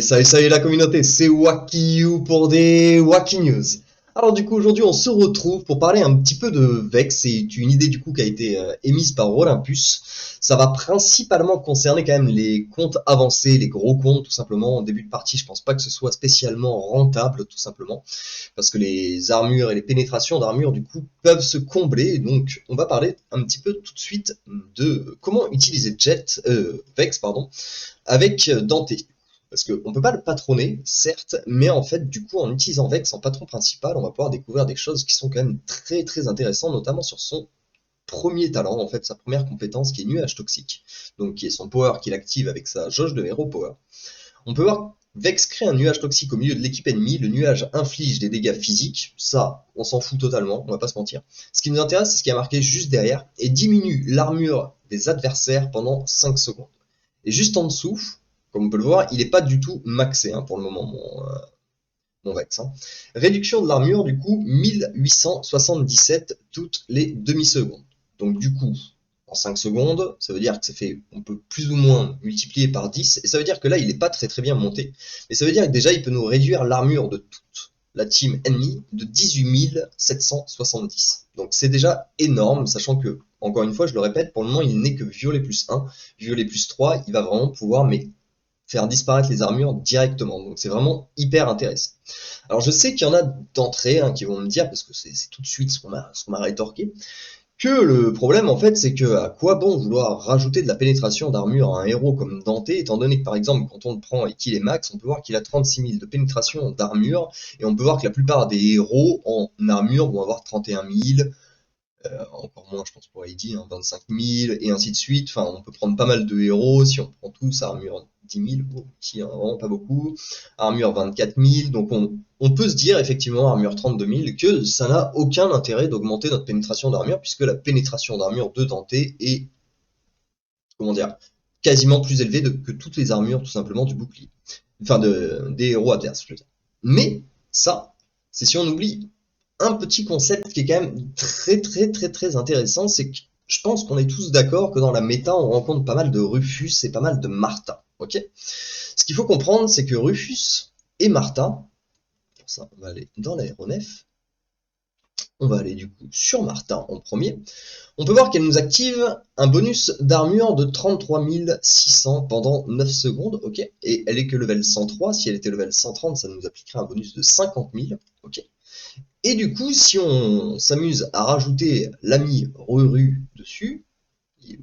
Salut la communauté, c'est Wakiyu pour des Wacky News. Alors du coup aujourd'hui on se retrouve pour parler un petit peu de Vex, c'est une idée du coup qui a été émise par Olympus. Ça va principalement concerner quand même les comptes avancés, les gros comptes tout simplement. En début de partie je pense pas que ce soit spécialement rentable tout simplement, parce que les armures et les pénétrations d'armure du coup peuvent se combler. Donc on va parler un petit peu tout de suite de comment utiliser Vex pardon, avec Dante. Parce qu'on ne peut pas le patronner, certes, mais en fait, du coup, en utilisant Vex en patron principal, on va pouvoir découvrir des choses qui sont quand même très très intéressantes, notamment sur son premier talent, en fait, sa première compétence qui est Nuage Toxique, donc qui est son power qu'il active avec sa jauge de Hero Power. On peut voir Vex crée un nuage toxique au milieu de l'équipe ennemie, le nuage inflige des dégâts physiques, ça, on s'en fout totalement, on va pas se mentir. Ce qui nous intéresse, c'est ce qui est marqué juste derrière, et diminue l'armure des adversaires pendant 5 secondes. Et juste en dessous, comme on peut le voir, il n'est pas du tout maxé pour le moment, mon Vex. Réduction de l'armure, du coup, 1877 toutes les demi-secondes. Donc du coup, en 5 secondes, ça veut dire que ça fait, on peut plus ou moins multiplier par 10, et ça veut dire que là, il n'est pas très très bien monté. Mais ça veut dire que déjà, il peut nous réduire l'armure de toute la team ennemie de 18 770. Donc c'est déjà énorme, sachant que, encore une fois, je le répète, pour le moment, il n'est que violet plus 1. Violet plus 3, il va vraiment pouvoir faire disparaître les armures directement. Donc c'est vraiment hyper intéressant. Alors je sais qu'il y en a d'entrée qui vont me dire, parce que c'est tout de suite ce qu'on m'a rétorqué, que le problème en fait c'est que à quoi bon vouloir rajouter de la pénétration d'armure à un héros comme Dante, étant donné que par exemple quand on le prend et qu'il est max, on peut voir qu'il a 36 000 de pénétration d'armure, et on peut voir que la plupart des héros en armure vont avoir 31 000, encore moins je pense pour Heidi, 25 000 et ainsi de suite. Enfin, on peut prendre pas mal de héros si on prend tous, armure 10 000, bon, qui vraiment pas beaucoup, armure 24 000, donc on peut se dire effectivement armure 32 000 que ça n'a aucun intérêt d'augmenter notre pénétration d'armure, puisque la pénétration d'armure de Dante est, comment dire, quasiment plus élevée que toutes les armures tout simplement du bouclier, enfin des héros adverses je veux dire. Mais ça, c'est si on oublie un petit concept qui est quand même très très très très intéressant, c'est que je pense qu'on est tous d'accord que dans la méta, on rencontre pas mal de Rufus et pas mal de Martha. Ok. Ce qu'il faut comprendre, c'est que Rufus et Martha, pour ça, on va aller dans l'aéronef, on va aller du coup sur Martha en premier. On peut voir qu'elle nous active un bonus d'armure de 33 600 pendant 9 secondes, ok. Et elle est que level 103, si elle était level 130, ça nous appliquerait un bonus de 50 000, ok. Et du coup, si on s'amuse à rajouter l'ami Ruru dessus, il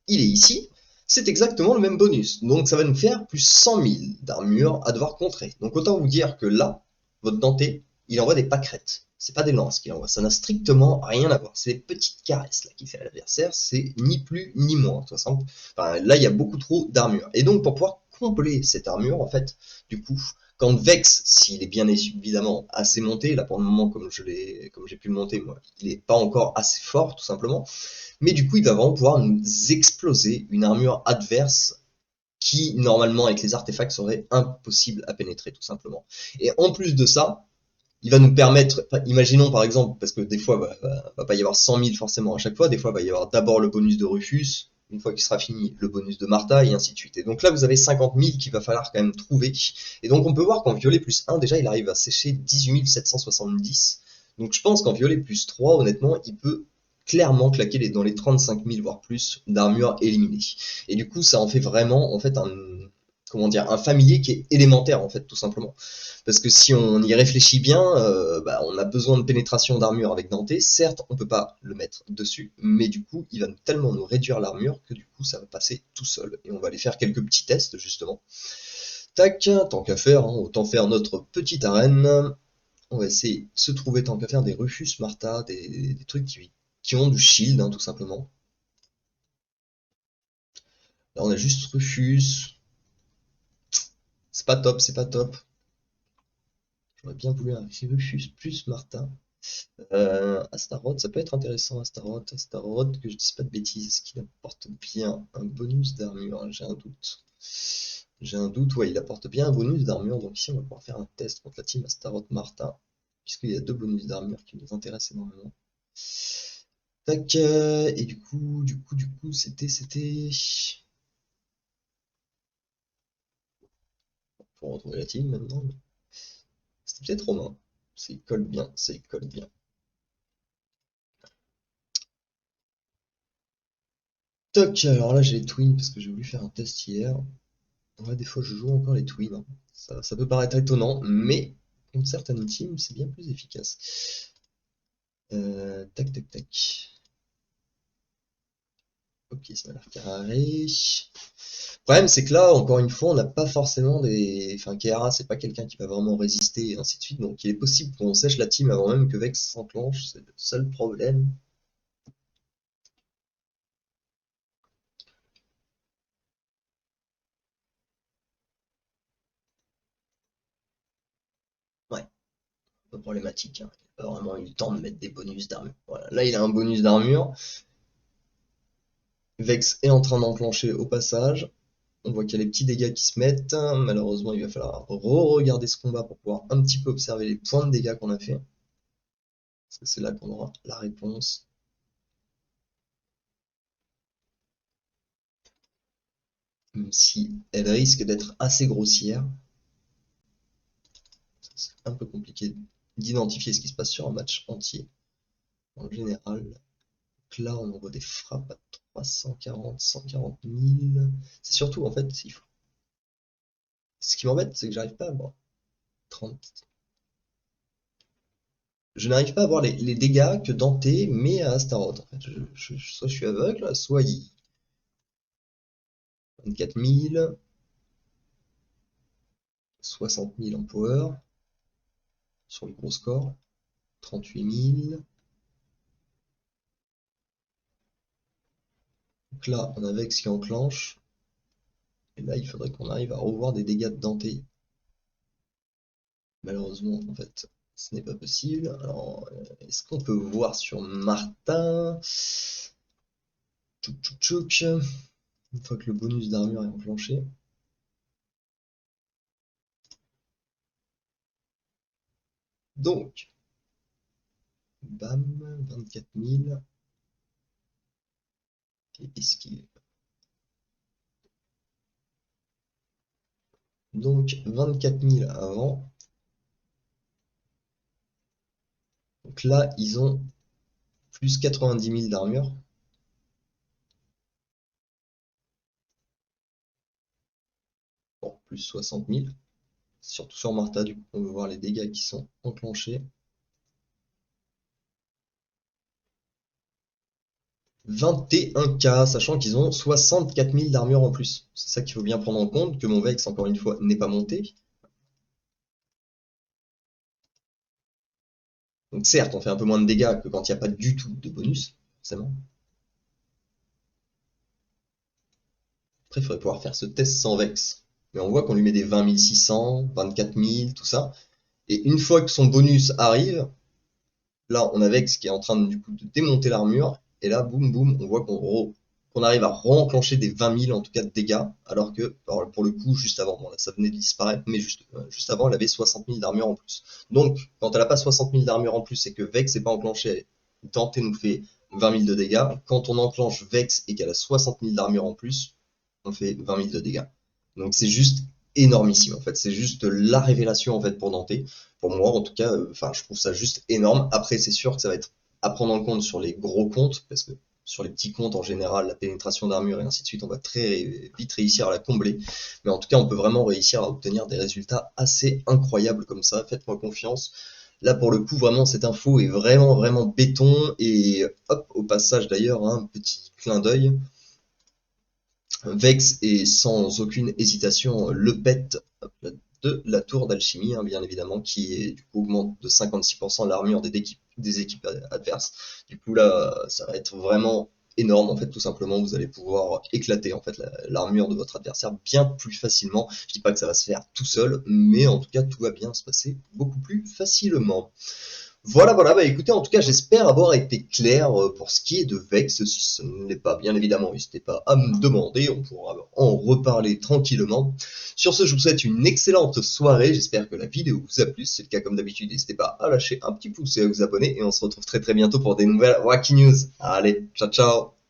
est ici, c'est exactement le même bonus. Donc ça va nous faire plus 100 000 d'armure à devoir contrer. Donc autant vous dire que là, votre denté, il envoie des pâquerettes. C'est pas des lances qu'il envoie, ça n'a strictement rien à voir. C'est les petites caresses là qu'il fait à l'adversaire, c'est ni plus ni moins. De toute façon, enfin, là, il y a beaucoup trop d'armure. Et donc pour pouvoir combler cette armure, en fait, du coup, quand Vex, s'il est bien évidemment assez monté, là pour le moment comme j'ai pu le monter, moi, il est pas encore assez fort tout simplement, mais du coup il va vraiment pouvoir nous exploser une armure adverse qui normalement avec les artefacts serait impossible à pénétrer tout simplement. Et en plus de ça, il va nous permettre, imaginons par exemple, parce que des fois va pas y avoir 100 000 forcément à chaque fois, des fois il va y avoir d'abord le bonus de Rufus, une fois qu'il sera fini, le bonus de Martha, et ainsi de suite. Et donc là, vous avez 50 000 qu'il va falloir quand même trouver. Et donc on peut voir qu'en violet plus 1, déjà, il arrive à sécher 18 770. Donc je pense qu'en violet plus 3, honnêtement, il peut clairement claquer dans les 35 000, voire plus, d'armure éliminée. Et du coup, ça en fait vraiment, en fait, comment dire, un familier qui est élémentaire, en fait, tout simplement. Parce que si on y réfléchit bien, on a besoin de pénétration d'armure avec Dante. Certes, on peut pas le mettre dessus, mais du coup, il va tellement nous réduire l'armure que du coup, ça va passer tout seul. Et on va aller faire quelques petits tests, justement. Tac, tant qu'à faire, autant faire notre petite arène. On va essayer de se trouver tant qu'à faire des Rufus Martha, des trucs qui ont du shield, tout simplement. Là, on a juste Rufus. C'est pas top, c'est pas top. J'aurais bien voulu un Rufus plus Martha. Astaroth, ça peut être intéressant, Astaroth, que je dise pas de bêtises, est-ce qu'il apporte bien un bonus d'armure? J'ai un doute. J'ai un doute, ouais, il apporte bien un bonus d'armure, donc ici on va pouvoir faire un test contre la team Astaroth Martha, puisqu'il y a deux bonus d'armure qui nous intéressent énormément. Tac, et du coup, c'était... Faut retrouver la team maintenant. C'était peut-être Romain. Ça colle bien, ça colle bien. Toc, alors là j'ai les twins parce que j'ai voulu faire un test hier. Ouais, des fois je joue encore les twins, hein. Ça peut paraître étonnant, mais contre certaines teams c'est bien plus efficace. Tac tac tac. Ok, ça m'a l'air carré. Le problème, c'est que là, encore une fois, on n'a pas forcément des. Enfin, Keara, c'est pas quelqu'un qui va vraiment résister, et ainsi de suite. Donc, il est possible qu'on sèche la team avant même que Vex s'enclenche. C'est le seul problème. Ouais, un peu problématique, hein. Il a pas vraiment eu le temps de mettre des bonus d'armure. Voilà, là, il a un bonus d'armure. Vex est en train d'enclencher au passage. On voit qu'il y a les petits dégâts qui se mettent. Malheureusement, il va falloir re-regarder ce combat pour pouvoir un petit peu observer les points de dégâts qu'on a fait. Parce que c'est là qu'on aura la réponse. Même si elle risque d'être assez grossière. C'est un peu compliqué d'identifier ce qui se passe sur un match entier. En général, donc là, on envoie des frappes à 340, 140 000. C'est surtout, en fait, ce qui m'embête, c'est que j'arrive pas à voir 30. Je n'arrive pas à voir les dégâts que Dante met à Astaroth. En fait, soit je suis aveugle, soit il 24 000, 60 000 en power sur le gros score, 38 000. Donc là, on a Vex qui enclenche. Et là, il faudrait qu'on arrive à revoir des dégâts de Dante. Malheureusement, en fait, ce n'est pas possible. Alors, est-ce qu'on peut voir sur Martin? Tchouk tchouk tchouk. Une fois que le bonus d'armure est enclenché. Donc, bam, 24 000. Et esquive. Donc, 24 000 avant. Donc là, ils ont plus 90 000 d'armure. Bon, plus 60 000. Surtout sur Martha, du coup, on veut voir les dégâts qui sont enclenchés. 21K, sachant qu'ils ont 64 000 d'armure en plus. C'est ça qu'il faut bien prendre en compte, que mon Vex, encore une fois, n'est pas monté. Donc certes, on fait un peu moins de dégâts que quand il n'y a pas du tout de bonus, forcément. Après, il faudrait pouvoir faire ce test sans Vex. Mais on voit qu'on lui met des 20 600, 24 000, tout ça. Et une fois que son bonus arrive, là, on a Vex qui est en train du coup de démonter l'armure. Et là, boum, boum, on voit qu'on arrive à re-enclencher des 20 000 en tout cas de dégâts. Alors que, alors pour le coup, juste avant, bon, là, ça venait de disparaître, mais juste avant, elle avait 60 000 d'armure en plus. Donc, quand elle n'a pas 60 000 d'armure en plus et que Vex n'est pas enclenché, Dante nous fait 20 000 de dégâts. Quand on enclenche Vex et qu'elle a 60 000 d'armure en plus, on fait 20 000 de dégâts. Donc c'est juste énormissime en fait. C'est juste la révélation en fait pour Dante. Pour moi en tout cas, enfin je trouve ça juste énorme. Après c'est sûr que ça va être à prendre en compte sur les gros comptes parce que sur les petits comptes en général, la pénétration d'armure et ainsi de suite, on va très vite réussir à la combler. Mais en tout cas, on peut vraiment réussir à obtenir des résultats assez incroyables comme ça. Faites-moi confiance. Là, pour le coup, vraiment, cette info est vraiment, vraiment béton. Et hop, au passage d'ailleurs, un petit clin d'œil. Vex est sans aucune hésitation le pet de la tour d'alchimie, hein, bien évidemment, qui est, du coup, augmente de 56% l'armure des équipes adverses. Du coup là, ça va être vraiment énorme en fait, tout simplement. Vous allez pouvoir éclater en fait l'armure de votre adversaire bien plus facilement. Je dis pas que ça va se faire tout seul, mais en tout cas tout va bien se passer beaucoup plus facilement. Voilà, voilà, bah écoutez, en tout cas, j'espère avoir été clair pour ce qui est de Vex. Si ce ne l'est pas, bien évidemment, n'hésitez pas à me demander, on pourra en reparler tranquillement. Sur ce, je vous souhaite une excellente soirée, j'espère que la vidéo vous a plu. Si c'est le cas, comme d'habitude, n'hésitez pas à lâcher un petit pouce et à vous abonner, et on se retrouve très très bientôt pour des nouvelles Wacky News. Allez, ciao ciao!